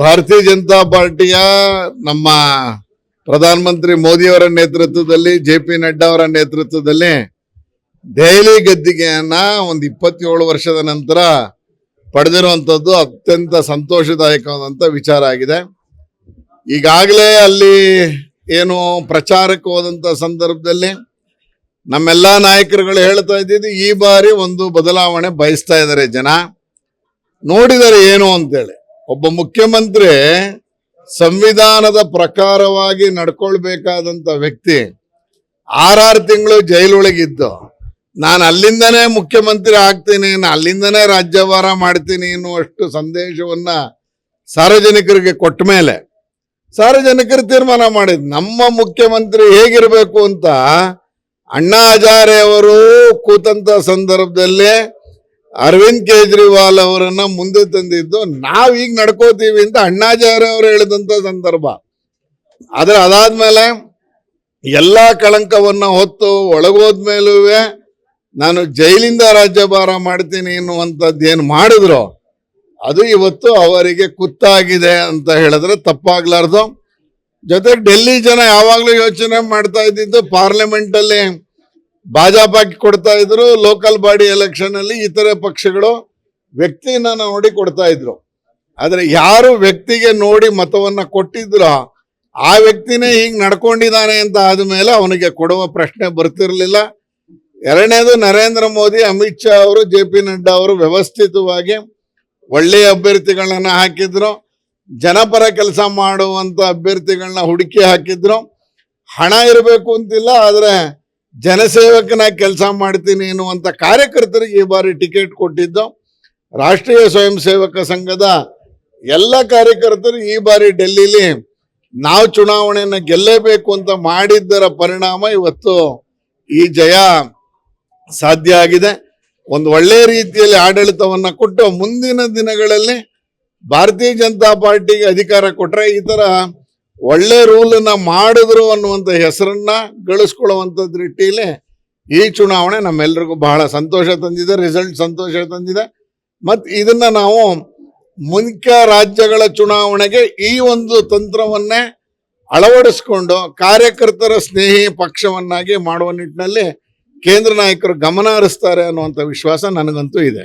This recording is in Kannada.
ಭಾರತೀಯ ಜನತಾ ಪಾರ್ಟಿಯ ನಮ್ಮ ಪ್ರಧಾನಮಂತ್ರಿ ಮೋದಿಯವರ ನೇತೃತ್ವದಲ್ಲಿ JP ನಡ್ಡಾ ಅವರ ನೇತೃತ್ವದಲ್ಲಿ ದೆಹಲಿ ಗದ್ದಿಗೆಯನ್ನ ಒಂದು 27 ವರ್ಷದ ನಂತರ ಪಡೆದಿರುವಂಥದ್ದು ಅತ್ಯಂತ ಸಂತೋಷದಾಯಕವಾದಂಥ ವಿಚಾರ ಆಗಿದೆ. ಈಗಾಗಲೇ ಅಲ್ಲಿ ಏನು ಪ್ರಚಾರಕ್ಕೆ ಹೋದಂಥ ಸಂದರ್ಭದಲ್ಲಿ ನಮ್ಮೆಲ್ಲ ನಾಯಕರುಗಳು ಹೇಳ್ತಾ ಇದ್ದಿದ್ದು ಈ ಬಾರಿ ಒಂದು ಬದಲಾವಣೆ ಬಯಸ್ತಾ ಇದ್ದಾರೆ ಜನ, ನೋಡಿದರೆ ಏನು ಅಂತೇಳಿ. ಒಬ್ಬ ಮುಖ್ಯಮಂತ್ರಿ ಸಂವಿಧಾನದ ಪ್ರಕಾರವಾಗಿ ನಡ್ಕೊಳ್ಬೇಕಾದಂಥ ವ್ಯಕ್ತಿ 6 ತಿಂಗಳು ಜೈಲೊಳಗಿದ್ದು ನಾನು ಅಲ್ಲಿಂದನೇ ಮುಖ್ಯಮಂತ್ರಿ ಆಗ್ತೀನಿ, ಅಲ್ಲಿಂದನೇ ರಾಜ್ಯಭಾರ ಮಾಡ್ತೀನಿ ಎನ್ನುವಷ್ಟು ಸಂದೇಶವನ್ನ ಸಾರ್ವಜನಿಕರಿಗೆ ಕೊಟ್ಟ ಮೇಲೆ ಸಾರ್ವಜನಿಕರು ತೀರ್ಮಾನ ಮಾಡಿದ್ ನಮ್ಮ ಮುಖ್ಯಮಂತ್ರಿ ಹೇಗಿರಬೇಕು ಅಂತ. ಅಣ್ಣಾ ಹಜಾರೆ ಅವರು ಕೂತಂತ ಸಂದರ್ಭದಲ್ಲಿ ಅರವಿಂದ್ ಕೇಜ್ರಿವಾಲ್ ಅವರನ್ನ ಮುಂದೆ ತಂದಿದ್ದು ನಾವೀಗ ನಡ್ಕೋತೀವಿ ಅಂತ ಅಣ್ಣಾ ಹಜಾರೆ ಅವರು ಹೇಳಿದಂತ ಸಂದರ್ಭ. ಆದ್ರೆ ಅದಾದ್ಮೇಲೆ ಎಲ್ಲಾ ಕಳಂಕವನ್ನ ಹೊತ್ತು ಒಳಗೋದ್ಮೇಲೂ ನಾನು ಜೈಲಿಂದ ರಾಜ್ಯಭಾರ ಮಾಡ್ತೀನಿ ಎನ್ನುವಂಥದ್ದು ಏನು ಮಾಡಿದ್ರು ಅದು ಇವತ್ತು ಅವರಿಗೆ ಕುತ್ತಾಗಿದೆ ಅಂತ ಹೇಳಿದ್ರೆ ತಪ್ಪಾಗ್ಲಾರ್ದು. ಜೊತೆ ಡೆಲ್ಲಿ ಜನ ಯಾವಾಗ್ಲೂ ಯೋಚನೆ ಮಾಡ್ತಾ ಇದ್ದಿದ್ದು ಪಾರ್ಲಿಮೆಂಟ್ ಅಲ್ಲಿ ಭಾಜಪಕ್ಕೆ ಕೊಡ್ತಾ ಇದ್ರು, ಲೋಕಲ್ ಬಾಡಿ ಎಲೆಕ್ಷನ್ ಅಲ್ಲಿ ಇತರೆ ಪಕ್ಷಗಳು ವ್ಯಕ್ತಿನ ನೋಡಿ ಕೊಡ್ತಾ ಇದ್ರು. ಆದ್ರೆ ಯಾರು ವ್ಯಕ್ತಿಗೆ ನೋಡಿ ಮತವನ್ನ ಕೊಟ್ಟಿದ್ರು ಆ ವ್ಯಕ್ತಿನೇ ಹೀಗೆ ನಡ್ಕೊಂಡಿದ್ದಾನೆ ಅಂತ ಆದ್ಮೇಲೆ ಅವನಿಗೆ ಕೊಡುವ ಪ್ರಶ್ನೆ ಬರ್ತಿರ್ಲಿಲ್ಲ. ಎರಡನೇದು, ನರೇಂದ್ರ ಮೋದಿ, ಅಮಿತ್ ಶಾ ಅವರು, JP ನಡ್ಡಾ ಅವರು ವ್ಯವಸ್ಥಿತವಾಗಿ ಒಳ್ಳೆಯ ಅಭ್ಯರ್ಥಿಗಳನ್ನ ಹಾಕಿದ್ರು, ಜನಪರ ಕೆಲಸ ಮಾಡುವಂತ ಅಭ್ಯರ್ಥಿಗಳನ್ನ ಹುಡುಕಿ ಹಾಕಿದ್ರು. ಹಣ ಇರಬೇಕು ಅಂತಿಲ್ಲ, ಆದ್ರೆ ಜನಸೇವಕನಾಗಿ ಕೆಲಸ ಮಾಡ್ತೀನಿ ಎನ್ನುವಂತ ಕಾರ್ಯಕರ್ತರಿಗೆ ಈ ಬಾರಿ ಟಿಕೆಟ್ ಕೊಟ್ಟಿದ್ದು. ರಾಷ್ಟ್ರೀಯ ಸ್ವಯಂ ಸೇವಕ ಸಂಘದ ಎಲ್ಲ ಕಾರ್ಯಕರ್ತರು ಈ ಬಾರಿ ಡೆಲ್ಲಿಲಿ ನಾವು ಚುನಾವಣೆಯನ್ನು ಗೆಲ್ಲೇಬೇಕು ಅಂತ ಮಾಡಿದ್ದರ ಪರಿಣಾಮ ಇವತ್ತು ಈ ಜಯ ಸಾಧ್ಯ ಆಗಿದೆ. ಒಂದು ಒಳ್ಳೆಯ ರೀತಿಯಲ್ಲಿ ಆಡಳಿತವನ್ನ ಕೊಟ್ಟು ಮುಂದಿನ ದಿನಗಳಲ್ಲಿ ಭಾರತೀಯ ಜನತಾ ಪಾರ್ಟಿಗೆ ಅಧಿಕಾರ ಕೊಟ್ರೆ ಈ ತರ ಒಳ್ಳೆ ರೂಲನ್ನ ಮಾಡಿದ್ರು ಅನ್ನುವಂಥ ಹೆಸರನ್ನ ಗಳಿಸ್ಕೊಳ್ಳುವಂಥ ದೃಷ್ಟಿಯಲ್ಲಿ ಈ ಚುನಾವಣೆ ನಮ್ಮೆಲ್ಲರಿಗೂ ಬಹಳ ಸಂತೋಷ ತಂದಿದೆ, ರಿಸಲ್ಟ್ ಸಂತೋಷ ತಂದಿದೆ. ಮತ್ತು ಇದನ್ನ ನಾವು ಮುಖ್ಯ ರಾಜ್ಯಗಳ ಚುನಾವಣೆಗೆ ಈ ಒಂದು ತಂತ್ರವನ್ನೇ ಅಳವಡಿಸ್ಕೊಂಡು ಕಾರ್ಯಕರ್ತರ ಸ್ನೇಹಿ ಪಕ್ಷವನ್ನಾಗಿ ಮಾಡುವ ನಿಟ್ಟಿನಲ್ಲಿ ಕೇಂದ್ರ ನಾಯಕರು ಗಮನ ಹರಿಸ್ತಾರೆ ಅನ್ನುವಂಥ ವಿಶ್ವಾಸ ನನಗಂತೂ ಇದೆ.